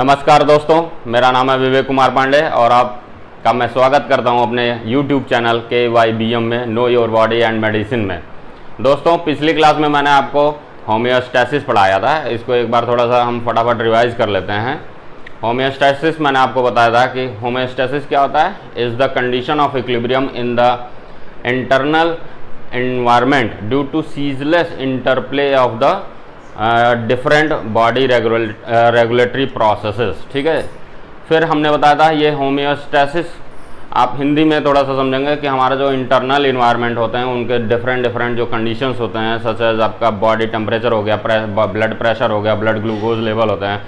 नमस्कार दोस्तों, मेरा नाम है विवेक कुमार पांडे और आपका मैं स्वागत करता हूं अपने YouTube चैनल KYBM में know your body and medicine में। दोस्तों, पिछली क्लास में मैंने आपको होम्योस्टैसिस पढ़ाया था। इसको एक बार थोड़ा सा हम फटाफट रिवाइज कर लेते हैं। होम्योस्टैसिस मैंने आपको बताया था कि होम्योस्टैसिस क्या होता है, is the condition of equilibrium in the internal environment due to ceaseless interplay of the different body regulatory processes. ठीक है, फिर हमने बताया था ये होम्योस्टैसिस आप हिंदी में थोड़ा सा समझेंगे कि हमारा जो इंटरनल इन्वायरमेंट होते हैं उनके डिफरेंट जो कंडीशंस होते हैं, सच एज आपका बॉडी टेम्परेचर हो गया, ब्लड प्रेशर हो गया, ब्लड ग्लूकोज लेवल होते हैं,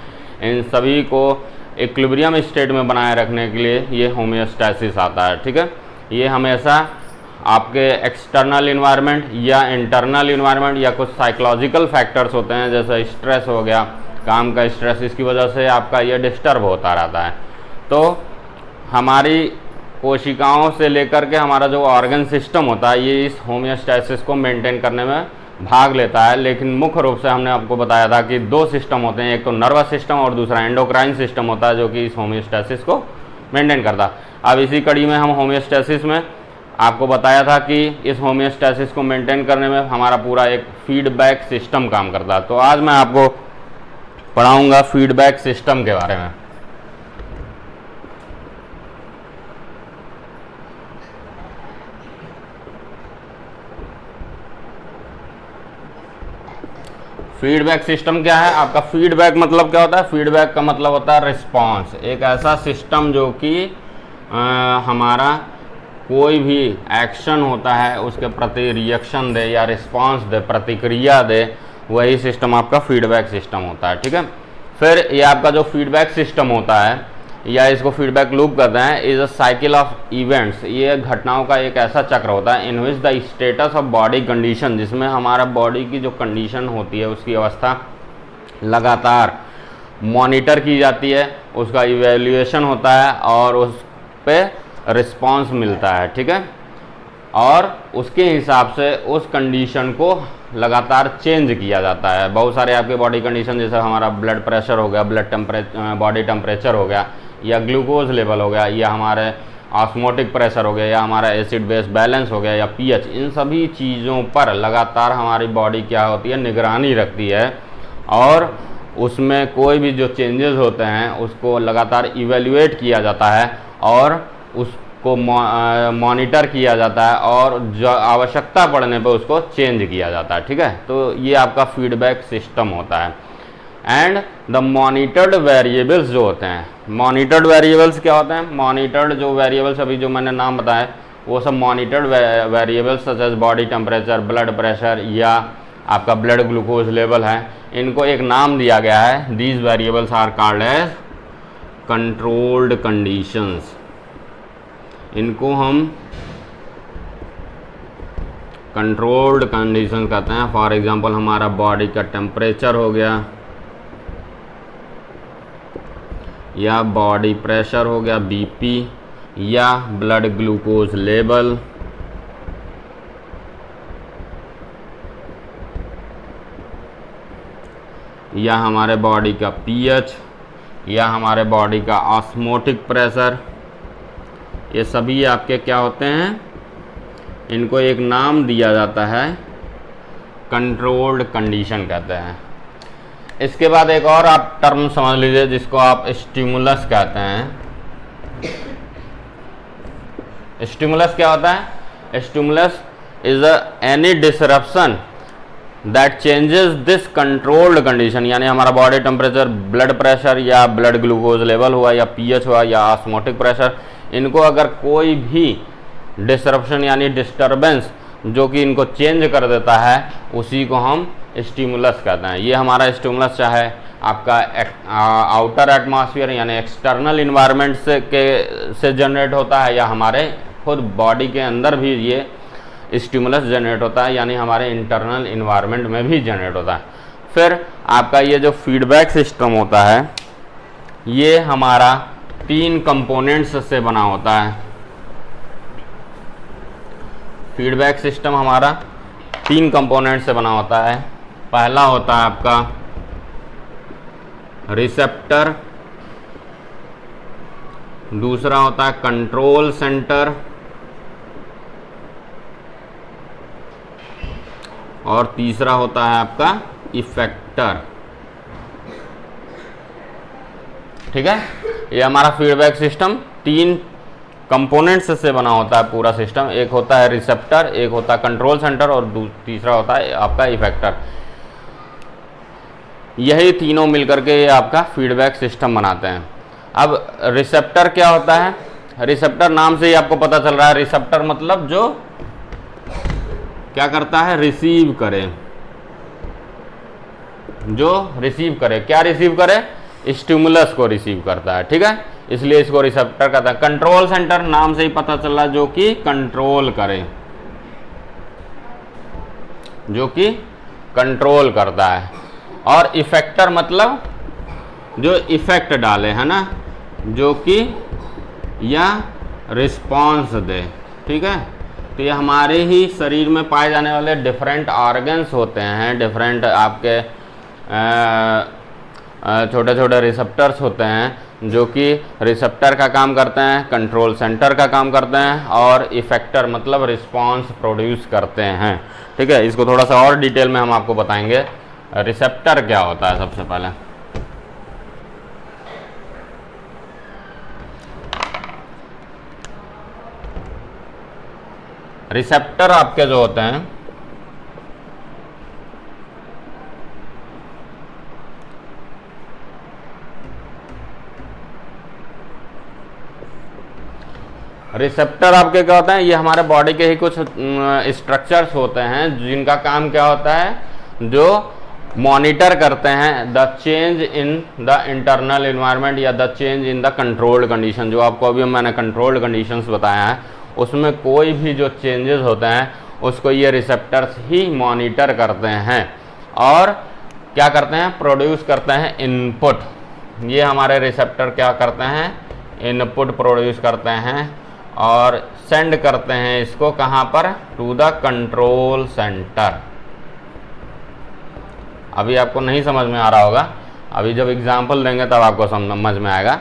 इन सभी को इक्विलिब्रियम स्टेट में बनाए रखने के लिए ये होम्योस्टैसिस आता है। ठीक है, ये हमेशा आपके एक्सटर्नल इन्वायरमेंट या इंटरनल इन्वायरमेंट या कुछ साइकोलॉजिकल फैक्टर्स होते हैं, जैसे स्ट्रेस हो गया, काम का स्ट्रेस, इसकी वजह से आपका ये डिस्टर्ब होता रहता है। तो हमारी कोशिकाओं से लेकर के हमारा जो ऑर्गन सिस्टम होता है ये इस होम्योस्टैसिस को मेंटेन करने में भाग लेता है। लेकिन मुख्य रूप से हमने आपको बताया था कि दो सिस्टम होते हैं, एक तो नर्वस सिस्टम और दूसरा एंडोक्राइन सिस्टम होता है, जो कि इस होम्योस्टैसिस को मेंटेन करता है। अब इसी कड़ी में हम होम्योस्टैसिस में आपको बताया था कि इस होम्योस्टैसिस को मेंटेन करने में हमारा पूरा एक फीडबैक सिस्टम काम करता है। तो आज मैं आपको पढ़ाऊंगा फीडबैक सिस्टम के बारे में। फीडबैक सिस्टम क्या है? आपका फीडबैक मतलब क्या होता है? फीडबैक का मतलब होता है रिस्पांस। एक ऐसा सिस्टम जो कि हमारा कोई भी एक्शन होता है उसके प्रति रिएक्शन दे या रिस्पांस दे, प्रतिक्रिया दे, वही सिस्टम आपका फीडबैक सिस्टम होता है। ठीक है, फिर ये आपका जो फीडबैक सिस्टम होता है या इसको फीडबैक लूप कहते हैं, is a cycle of events. ये घटनाओं का एक ऐसा चक्र होता है in which the status of body condition, जिसमें हमारा बॉडी की जो कंडीशन होती है उसकी अवस्था लगातार मॉनिटर की जाती है, उसका इवेल्युएशन होता है और उस पर रिस्पांस मिलता है। ठीक है, और उसके हिसाब से उस कंडीशन को लगातार चेंज किया जाता है। बहुत सारे आपके बॉडी कंडीशन, जैसे हमारा ब्लड प्रेशर हो गया, बॉडी टेम्परेचर हो गया, या ग्लूकोज लेवल हो गया, या हमारे ऑस्मोटिक प्रेशर हो गया, या हमारा एसिड बेस बैलेंस हो गया, या पीएच, इन सभी चीज़ों पर लगातार हमारी बॉडी क्या होती है, निगरानी रखती है और उसमें कोई भी जो चेंजेस होते हैं उसको लगातार इवेल्युएट किया जाता है और उसको मॉनिटर किया जाता है और जो आवश्यकता पड़ने पर उसको चेंज किया जाता है। ठीक है, तो ये आपका फीडबैक सिस्टम होता है। एंड द मॉनिटर्ड वेरिएबल्स जो होते हैं, मॉनिटर्ड वेरिएबल्स क्या होते हैं? मॉनिटर्ड जो वेरिएबल्स अभी जो मैंने नाम बताया वो सब monitored variables such as body temperature, blood pressure या आपका ब्लड ग्लूकोज लेवल है, इनको एक नाम दिया गया है। These variables are called as controlled conditions. इनको हम कंट्रोल्ड कंडीशन कहते हैं। फॉर एग्जांपल हमारा बॉडी का टेम्परेचर हो गया, या बॉडी प्रेशर हो गया बीपी, या ब्लड ग्लूकोज लेवल, या हमारे बॉडी का पीएच, या हमारे बॉडी का ऑस्मोटिक प्रेशर, ये सभी आपके क्या होते हैं? इनको एक नाम दिया जाता है, कंट्रोल्ड कंडीशन कहते हैं। इसके बाद एक और आप टर्म समझ लीजिए जिसको आप स्टिमुलस कहते हैं। स्टिमुलस क्या होता है? Stimulus is any disruption that changes this controlled condition, यानी हमारा बॉडी टेम्परेचर, ब्लड प्रेशर या ब्लड ग्लूकोज लेवल हुआ, या पीएच हुआ, या ऑस्मोटिक प्रेशर, इनको अगर कोई भी डिसरप्शन यानी डिस्टरबेंस जो कि इनको चेंज कर देता है, उसी को हम स्टिमुलस कहते हैं। ये हमारा स्टिमुलस चाहे आपका आउटर एटमॉस्फेयर यानी एक्सटर्नल इन्वायरमेंट से जनरेट होता है, या हमारे खुद बॉडी के अंदर भी ये स्टिमुलस जनरेट होता है, यानी हमारे इंटरनल इन्वायरमेंट में भी जनरेट होता है। फिर आपका ये जो फीडबैक सिस्टम होता है ये हमारा 3 कंपोनेंट्स से बना होता है। फीडबैक सिस्टम हमारा 3 कंपोनेंट से बना होता है। पहला होता है आपका रिसेप्टर, दूसरा होता है कंट्रोल सेंटर, और तीसरा होता है आपका इफेक्टर। ठीक है, ये हमारा फीडबैक सिस्टम 3 कंपोनेंट्स से बना होता है पूरा सिस्टम। एक होता है रिसेप्टर, एक होता है कंट्रोल सेंटर, और तीसरा होता है आपका इफेक्टर। यही तीनों मिलकर के ये आपका फीडबैक सिस्टम बनाते हैं। अब रिसेप्टर क्या होता है? रिसेप्टर नाम से ही आपको पता चल रहा है, रिसेप्टर मतलब जो क्या करता है, रिसीव करे, जो रिसीव करे। क्या रिसीव करे? स्टिमुलस को रिसीव करता है। ठीक है, इसलिए इसको रिसेप्टर कहता है। कंट्रोल सेंटर नाम से ही पता चल रहा है, जो कि कंट्रोल करे, जो कि कंट्रोल करता है। और इफेक्टर मतलब जो इफेक्ट डाले, है ना, जो कि या रिस्पॉन्स दे। ठीक है, तो ये हमारे ही शरीर में पाए जाने वाले डिफरेंट ऑर्गन्स होते हैं, डिफरेंट आपके छोटे छोटे रिसेप्टर्स होते हैं, जो कि रिसेप्टर का काम करते हैं, कंट्रोल सेंटर का काम करते हैं, और इफेक्टर मतलब रिस्पांस प्रोड्यूस करते हैं। ठीक है, इसको थोड़ा सा और डिटेल में हम आपको बताएंगे। रिसेप्टर क्या होता है सबसे पहले। रिसेप्टर आपके जो होते हैं, रिसेप्टर आपके क्या होता है, ये हमारे बॉडी के ही कुछ स्ट्रक्चर्स होते हैं जिनका काम क्या होता है, जो मॉनिटर करते हैं the change in the internal environment या the change in the controlled condition. जो आपको अभी मैंने कंट्रोल्ड कंडीशंस बताया है, उसमें कोई भी जो चेंजेस होते हैं उसको ये रिसेप्टर्स ही मॉनिटर करते हैं और क्या करते हैं, प्रोड्यूस करते हैं इनपुट। ये हमारे रिसेप्टर क्या करते हैं, इनपुट प्रोड्यूस करते हैं और सेंड करते हैं इसको कहाँ पर, टू द कंट्रोल सेंटर। अभी आपको नहीं समझ में आ रहा होगा, अभी जब एग्जाम्पल देंगे तब आपको समझ में आएगा।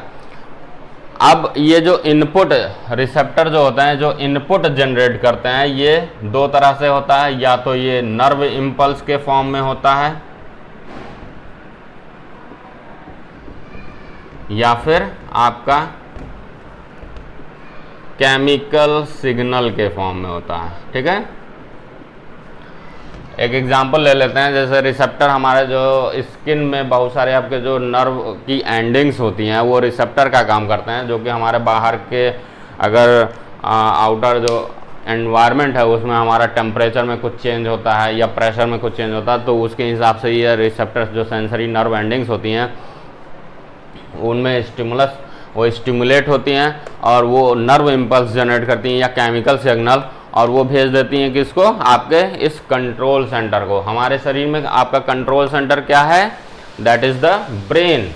अब ये जो इनपुट रिसेप्टर जो होता है, जो इनपुट जनरेट करते हैं, ये दो तरह से होता है। या तो ये नर्व इम्पल्स के फॉर्म में होता है, या फिर आपका केमिकल सिग्नल के फॉर्म में होता है। ठीक है, एक एग्जांपल ले लेते हैं। जैसे रिसेप्टर हमारे जो स्किन में बहुत सारे आपके जो नर्व की एंडिंग्स होती हैं, वो रिसेप्टर का काम करते हैं, जो कि हमारे बाहर के अगर आउटर जो एनवायरनमेंट है उसमें हमारा टेम्परेचर में कुछ चेंज होता है या प्रेशर में कुछ चेंज होता है, तो उसके हिसाब से ये रिसेप्टर्स जो सेंसरी नर्व एंडिंग्स होती हैं उनमें स्टिमुलस वो स्टिमुलेट होती हैं और वो नर्व इम्पल्स जनरेट करती हैं या केमिकल सिग्नल, और वो भेज देती हैं किसको, आपके इस कंट्रोल सेंटर को। हमारे शरीर में आपका कंट्रोल सेंटर क्या है, that is the brain.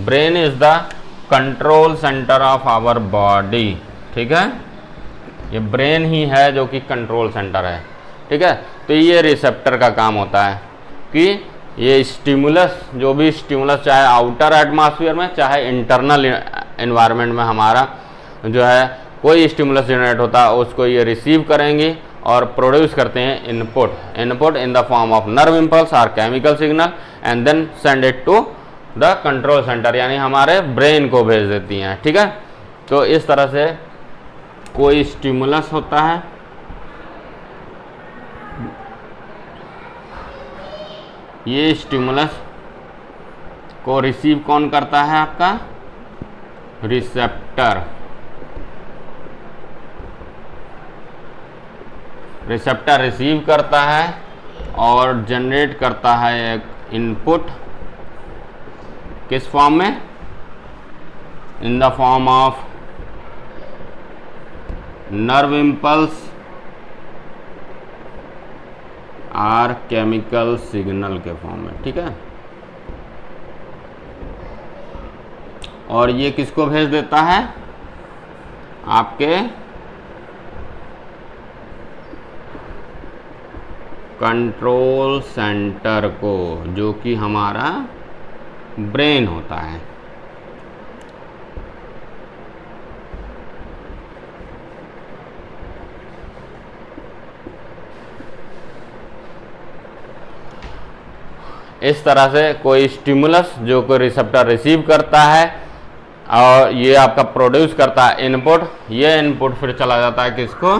Brain is the control centre of our body. ठीक है, ये ब्रेन ही है जो कि कंट्रोल सेंटर है। ठीक है, तो ये रिसेप्टर का काम होता है कि ये स्टिमुलस, जो भी स्टिमुलस चाहे आउटर एटमॉस्फेयर में चाहे इंटरनल एनवायरनमेंट में हमारा जो है कोई स्टिमुलस जनरेट होता है, उसको ये रिसीव करेंगे और प्रोड्यूस करते हैं input in the form of nerve impulse और chemical signal, and then send it to the control centre, यानी हमारे ब्रेन को भेज देती हैं। ठीक है, तो इस तरह से कोई स्टिमुलस होता है, ये स्टिमुलस को रिसीव कौन करता है, आपका रिसेप्टर। रिसेप्टर रिसीव करता है और जनरेट करता है एक इनपुट, किस फॉर्म में, इन the form of nerve impulse और केमिकल सिग्नल के फॉर्म में। ठीक है, और ये किसको भेज देता है, आपके कंट्रोल सेंटर को, जो कि हमारा ब्रेन होता है। इस तरह से कोई स्टिमुलस जो कोई रिसेप्टर रिसीव करता है और ये आपका प्रोड्यूस करता है इनपुट, ये इनपुट फिर चला जाता है किसको,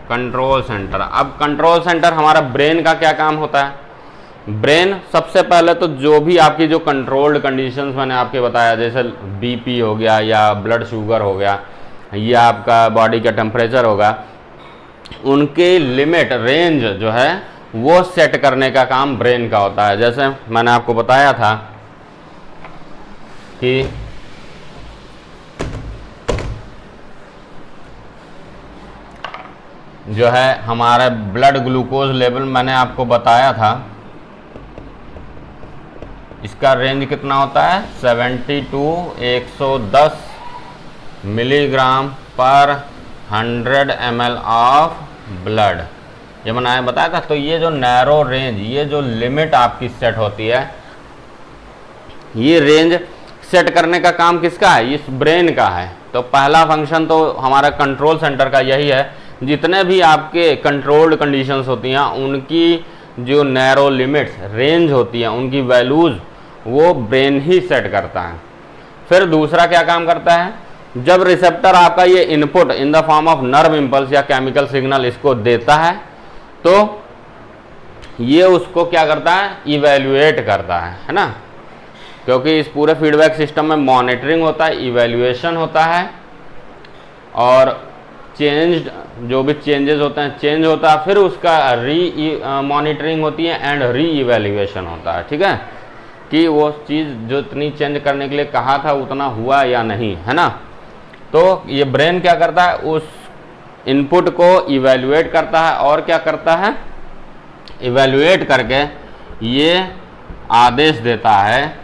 कंट्रोल सेंटर। अब कंट्रोल सेंटर हमारा ब्रेन का क्या काम होता है, ब्रेन सबसे पहले तो जो भी आपकी जो कंट्रोल्ड कंडीशंस मैंने आपके बताया, जैसे बीपी हो गया या ब्लड शुगर हो गया या आपका बॉडी का टेम्परेचर होगा, उनके लिमिट रेंज जो है वो सेट करने का काम ब्रेन का होता है। जैसे मैंने आपको बताया था कि जो है हमारा ब्लड ग्लूकोज लेवल मैंने आपको बताया था, इसका रेंज कितना होता है 70 to 110 मिलीग्राम पर 100 ml ऑफ ब्लड, ये मैंने बताया था। तो ये जो नैरो रेंज, ये जो लिमिट आपकी सेट होती है, ये रेंज सेट करने का काम किसका है, इस ब्रेन का है। तो पहला फंक्शन तो हमारा कंट्रोल सेंटर का यही है, जितने भी आपके कंट्रोल्ड कंडीशंस होती हैं उनकी जो नैरो लिमिट्स रेंज होती हैं उनकी वैल्यूज़ वो ब्रेन ही सेट करता है। फिर दूसरा क्या काम करता है, जब रिसेप्टर आपका ये input in the form of nerve impulse या केमिकल सिग्नल इसको देता है, तो ये उसको क्या करता है, इवैल्यूएट करता है ना, क्योंकि इस पूरे फीडबैक सिस्टम में मॉनिटरिंग होता है, इवैल्यूएशन होता है और चेंज जो भी चेंजेस होते हैं चेंज होता है, फिर उसका मॉनिटरिंग होती है एंड री इवैल्यूएशन होता है। ठीक है, कि वो चीज़ जो इतनी चेंज करने के लिए कहा था उतना हुआ या नहीं, है ना। तो ये ब्रेन क्या करता है, उस इनपुट को इवैल्यूएट करता है और क्या करता है, इवैल्यूएट करके ये आदेश देता है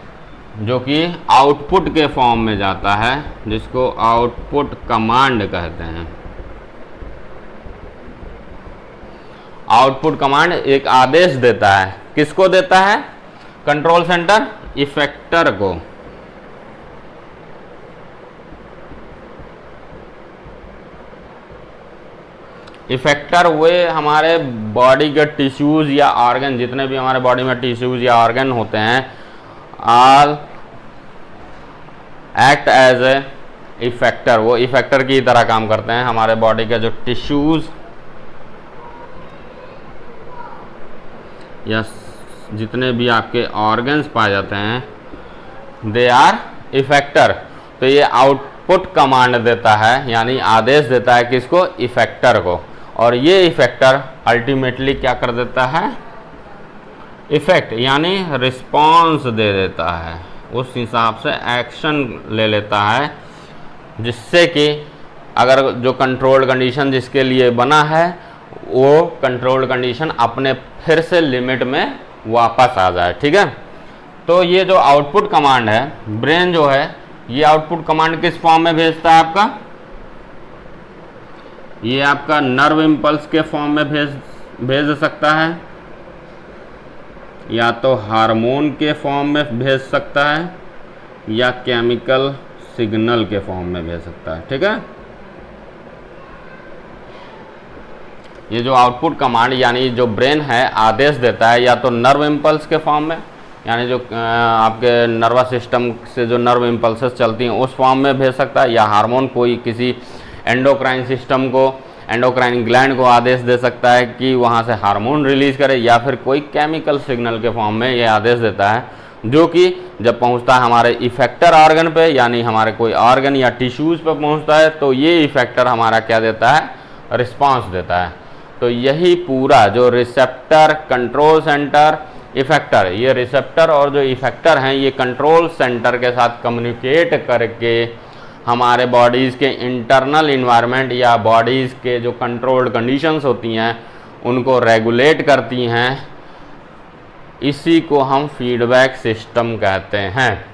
जो कि आउटपुट के फॉर्म में जाता है, जिसको आउटपुट कमांड कहते हैं। आउटपुट कमांड एक आदेश देता है, किसको देता है, कंट्रोल सेंटर इफेक्टर को। इफेक्टर वे हमारे बॉडी के टिश्यूज या ऑर्गन, जितने भी हमारे बॉडी में टिश्यूज या ऑर्गन होते हैं, all act as a effector, वो इफेक्टर की तरह काम करते हैं। हमारे बॉडी के जो टिश्यूज या जितने भी आपके ऑर्गन्स पाए जाते हैं, दे आर इफेक्टर। तो ये आउटपुट कमांड देता है, यानी आदेश देता है किसको, इफेक्टर को, और ये इफेक्टर अल्टीमेटली क्या कर देता है, इफेक्ट यानी रिस्पॉन्स दे देता है, उस हिसाब से एक्शन ले लेता है, जिससे कि अगर जो कंट्रोल्ड कंडीशन जिसके लिए बना है वो कंट्रोल्ड कंडीशन अपने फिर से लिमिट में वापस आ जाए। ठीक है, तो ये जो आउटपुट कमांड है, ब्रेन जो है ये आउटपुट कमांड किस फॉर्म में भेजता है आपका, ये आपका नर्व इम्पल्स के फॉर्म में भेज सकता है, या तो हार्मोन के फॉर्म में भेज सकता है, या केमिकल सिग्नल के फॉर्म में भेज सकता है। ठीक है, ये जो आउटपुट कमांड यानी जो ब्रेन है आदेश देता है, या तो नर्व इम्पल्स के फॉर्म में, यानी जो आपके नर्वस सिस्टम से जो नर्व इम्पल्सेस चलती हैं उस फॉर्म में भेज सकता है, या हार्मोन कोई किसी एंडोक्राइन सिस्टम को, एंडोक्राइन ग्लैंड को आदेश दे सकता है कि वहाँ से हार्मोन रिलीज करे, या फिर कोई केमिकल सिग्नल के फॉर्म में ये आदेश देता है, जो कि जब पहुँचता है हमारे इफेक्टर ऑर्गन पे, यानी हमारे कोई ऑर्गन या टिश्यूज़ पे पहुँचता है, तो ये इफेक्टर हमारा क्या देता है, रिस्पॉन्स देता है। तो यही पूरा जो रिसेप्टर, कंट्रोल सेंटर, इफेक्टर, ये रिसेप्टर और जो इफेक्टर हैं ये कंट्रोल सेंटर के साथ कम्युनिकेट करके हमारे बॉडीज़ के इंटरनल इन्वायरमेंट या बॉडीज़ के जो कंट्रोल्ड कंडीशंस होती हैं उनको रेगुलेट करती हैं। इसी को हम फीडबैक सिस्टम कहते हैं।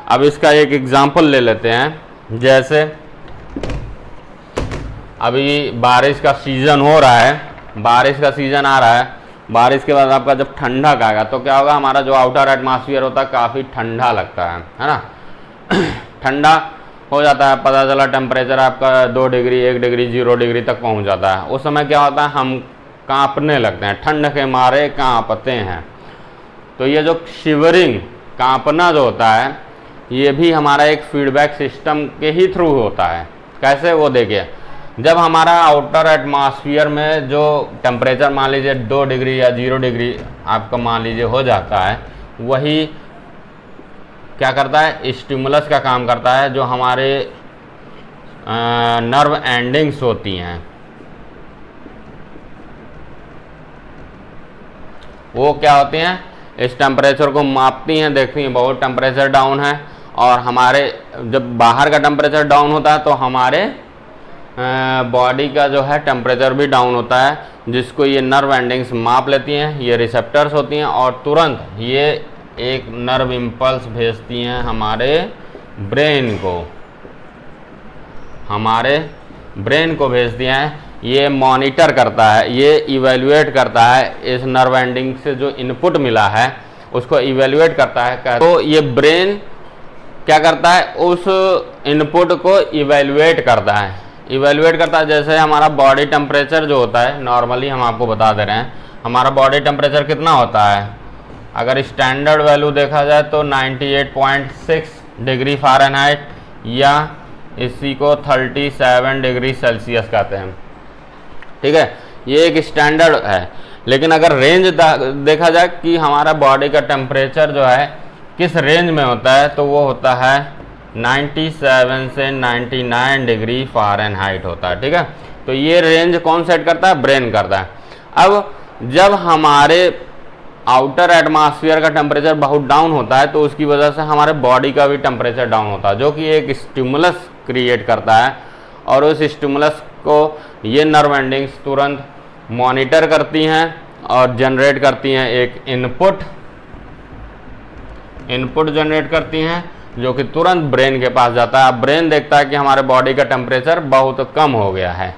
अब इसका एक एग्जांपल ले लेते हैं। जैसे अभी बारिश का सीज़न हो रहा है, बारिश का सीज़न आ रहा है, बारिश के बाद आपका जब ठंडक आएगा तो क्या होगा, हमारा जो आउटर एटमॉस्फेयर होता है काफ़ी ठंडा लगता है ना, ठंडा हो जाता है, पता चला टेम्परेचर आपका 2 डिग्री 1 डिग्री 0 डिग्री तक पहुंच जाता है। उस समय क्या होता है, हम कांपने लगते हैं, ठंड के मारे कांपते हैं। तो ये जो शिवरिंग, कांपना जो होता है, ये भी हमारा एक फीडबैक सिस्टम के ही थ्रू होता है। कैसे, वो देखिए, जब हमारा आउटर एटमॉस्फेयर में जो टेम्परेचर मान लीजिए 2 डिग्री या 0 डिग्री आपका मान लीजिए हो जाता है, वही क्या करता है, स्टिमुलस का काम करता है। जो हमारे नर्व एंडिंग्स होती हैं, वो क्या होती हैं, इस टेम्परेचर को मापती हैं, देखती हैं बहुत टेम्परेचर डाउन है, और हमारे जब बाहर का टेम्परेचर डाउन होता है तो हमारे बॉडी का जो है टेम्परेचर भी डाउन होता है, जिसको ये नर्व एंडिंग्स माप लेती हैं। ये रिसेप्टर्स होती हैं और तुरंत ये एक नर्व इम्पल्स भेजती हैं हमारे ब्रेन को, हमारे ब्रेन को भेजती हैं। ये मॉनिटर करता है, ये इवेल्युएट करता है, इस नर्व एंडिंग से जो इनपुट मिला है उसको इवेल्युएट करता है। तो ये ब्रेन क्या करता है, उस इनपुट को इवेल्युएट करता है। इवेल्युएट करता है, जैसे हमारा बॉडी टेम्परेचर जो होता है, नॉर्मली हम आपको बता दे रहे हैं, हमारा बॉडी टेम्परेचर कितना होता है, अगर स्टैंडर्ड वैल्यू देखा जाए तो 98.6 डिग्री फ़ारेनहाइट या इसी को 37 डिग्री सेल्सियस कहते हैं, ठीक है। ये एक स्टैंडर्ड है। लेकिन अगर रेंज देखा जाए कि हमारा बॉडी का टेम्परेचर जो है किस रेंज में होता है, तो वो होता है 97 से 99 डिग्री फ़ारेनहाइट होता है, ठीक है। तो ये रेंज कौन सेट करता है, ब्रेन करता है। अब जब हमारे आउटर एटमॉस्फेयर का टेम्परेचर बहुत डाउन होता है, तो उसकी वजह से हमारे बॉडी का भी टेम्परेचर डाउन होता है, जो कि एक स्टिमुलस क्रिएट करता है, और उस स्टिमुलस को ये नर्व एंडिंग्स तुरंत मॉनिटर करती हैं और जनरेट करती हैं एक इनपुट जनरेट करती हैं, जो कि तुरंत ब्रेन के पास जाता है। अब ब्रेन देखता है कि हमारे बॉडी का टेम्परेचर बहुत कम हो गया है,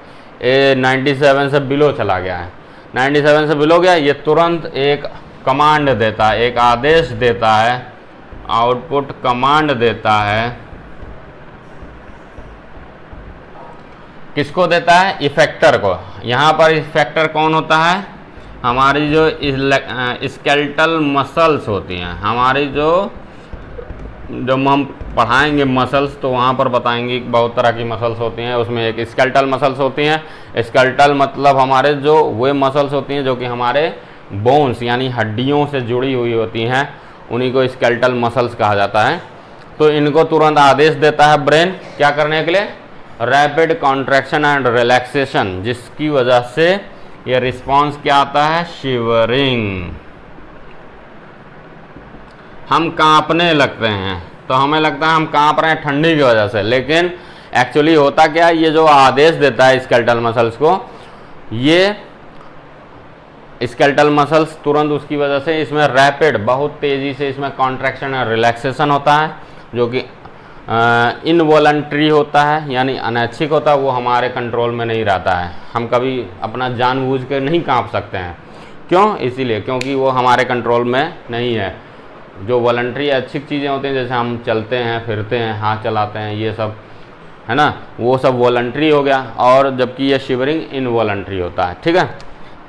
97 से बिलो चला गया है, 97 से बिलो गया, ये तुरंत एक कमांड देता है, एक आदेश देता है, आउटपुट कमांड देता है। किसको देता है, इफेक्टर को। यहाँ पर इफेक्टर कौन होता है, हमारी जो स्केलेटल मसल्स होती हैं, हमारी जो जब हम पढ़ाएंगे मसल्स तो वहाँ पर बताएंगे कि बहुत तरह की मसल्स होती हैं। उसमें एक स्केलेटल मसल्स होती हैं। स्केलेटल मतलब हमारे जो वे मसल्स होती हैं जो कि हमारे बोन्स यानी हड्डियों से जुड़ी हुई होती हैं, उन्हीं को स्केलेटल मसल्स कहा जाता है। तो इनको तुरंत आदेश देता है ब्रेन क्या करने के लिए, रैपिड कॉन्ट्रैक्शन एंड रिलैक्सेशन, जिसकी वजह से ये रिस्पॉन्स क्या आता है, शिवरिंग। हम कांपने लगते हैं, तो हमें लगता है हम कांप रहे हैं ठंडी की वजह से, लेकिन एक्चुअली होता क्या है, ये जो आदेश देता है स्केलेटल मसल्स को, ये स्केलेटल मसल्स तुरंत उसकी वजह से इसमें रैपिड, बहुत तेज़ी से इसमें कॉन्ट्रैक्शन और रिलैक्सेशन होता है, जो कि इनवॉलंटरी होता है, यानी अनैच्छिक होता है, वो हमारे कंट्रोल में नहीं रहता है। हम कभी अपना जानबूझ के नहीं कांप सकते हैं। क्यों, इसीलिए क्योंकि वो हमारे कंट्रोल में नहीं है। जो वॉलंटरी ऐच्छिक चीज़ें होती हैं, जैसे हम चलते हैं, फिरते हैं, हाथ चलाते हैं, ये सब है ना, वो सब वॉलंटरी हो गया, और जबकि ये शिवरिंग इनवॉलंटरी होता है। ठीक है,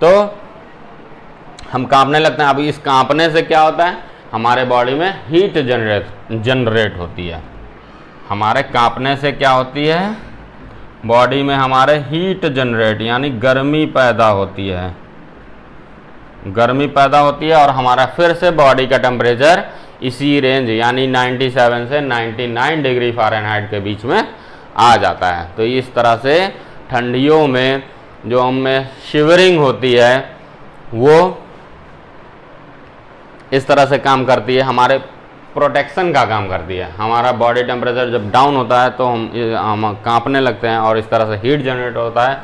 तो हम कांपने लगते हैं। अभी इस कांपने से क्या होता है, हमारे बॉडी में हीट जनरेट होती है। हमारे कांपने से क्या होती है, बॉडी में हमारे हीट जनरेट यानी गर्मी पैदा होती है, गर्मी पैदा होती है, और हमारा फिर से बॉडी का टेम्परेचर इसी रेंज यानी 97 से 99 डिग्री फ़ारेनहाइट के बीच में आ जाता है। तो इस तरह से ठंडियों में जो हमें शिवरिंग होती है वो इस तरह से काम करती है, हमारे प्रोटेक्शन का काम करती है। हमारा बॉडी टेम्परेचर जब डाउन होता है तो हम कांपने लगते हैं, और इस तरह से हीट जनरेट होता है,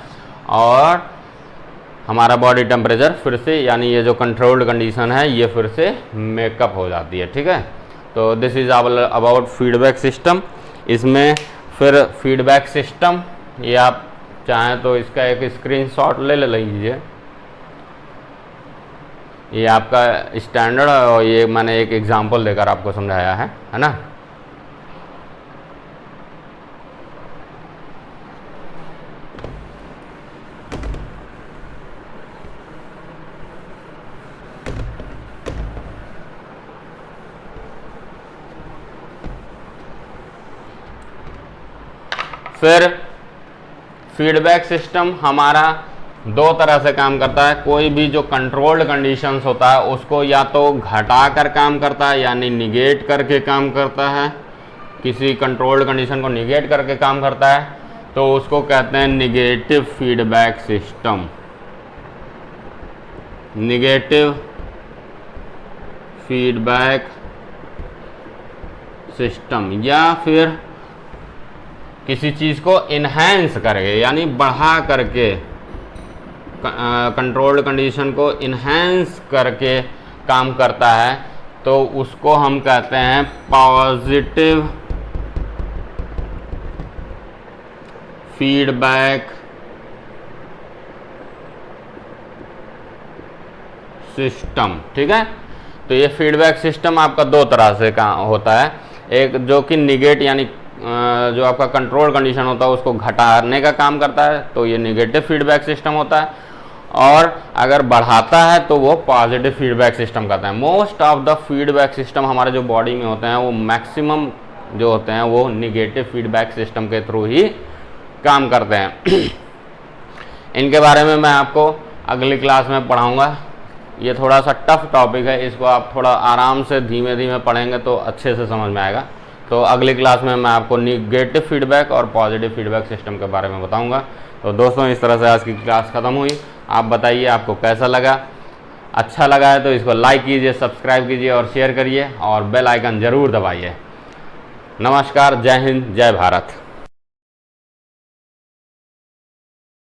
और हमारा बॉडी टेम्परेचर फिर से यानी ये जो कंट्रोल्ड कंडीशन है ये फिर से मेकअप हो जाती है। ठीक है, तो this is about feedback system. इसमें फिर फीडबैक सिस्टम, ये आप चाहें तो इसका एक स्क्रीनशॉट ले लीजिए। ये आपका स्टैंडर्ड, और ये मैंने एक एग्जांपल देकर आपको समझाया है ना। फिर फीडबैक सिस्टम हमारा दो तरह से काम करता है। कोई भी जो कंट्रोल्ड कंडीशंस होता है उसको या तो घटा कर काम करता है, यानी निगेट करके काम करता है, किसी कंट्रोल्ड कंडीशन को निगेट करके काम करता है, तो उसको कहते हैं negative feedback system. Negative feedback system. या फिर किसी चीज़ को इन्हेंस करके यानी बढ़ा करके, कंट्रोल्ड कंडीशन को इन्हेंस करके काम करता है, तो उसको हम कहते हैं पॉजिटिव फीडबैक सिस्टम। ठीक है, तो ये फीडबैक सिस्टम आपका दो तरह से काम होता है। एक जो कि निगेट यानी जो आपका कंट्रोल कंडीशन होता है उसको घटाने का काम करता है, तो ये निगेटिव फीडबैक सिस्टम होता है, और अगर बढ़ाता है तो वो पॉजिटिव फीडबैक सिस्टम कहता है। Most of the feedback system हमारे जो बॉडी में होते हैं वो मैक्सिमम जो होते हैं वो निगेटिव फीडबैक सिस्टम के थ्रू ही काम करते हैं। इनके बारे में मैं आपको अगली क्लास में पढ़ाऊँगा। ये थोड़ा सा टफ टॉपिक है, इसको आप थोड़ा आराम से धीमे धीमे पढ़ेंगे तो अच्छे से समझ में आएगा। तो अगली क्लास में मैं आपको निगेटिव फीडबैक और पॉजिटिव फीडबैक सिस्टम के बारे में बताऊंगा। तो दोस्तों, इस तरह से आज की क्लास ख़त्म हुई। आप बताइए आपको कैसा लगा। अच्छा लगा है तो इसको लाइक कीजिए, सब्सक्राइब कीजिए और शेयर करिए, और बेल आइकन ज़रूर दबाइए। नमस्कार, जय हिंद, जय भारत।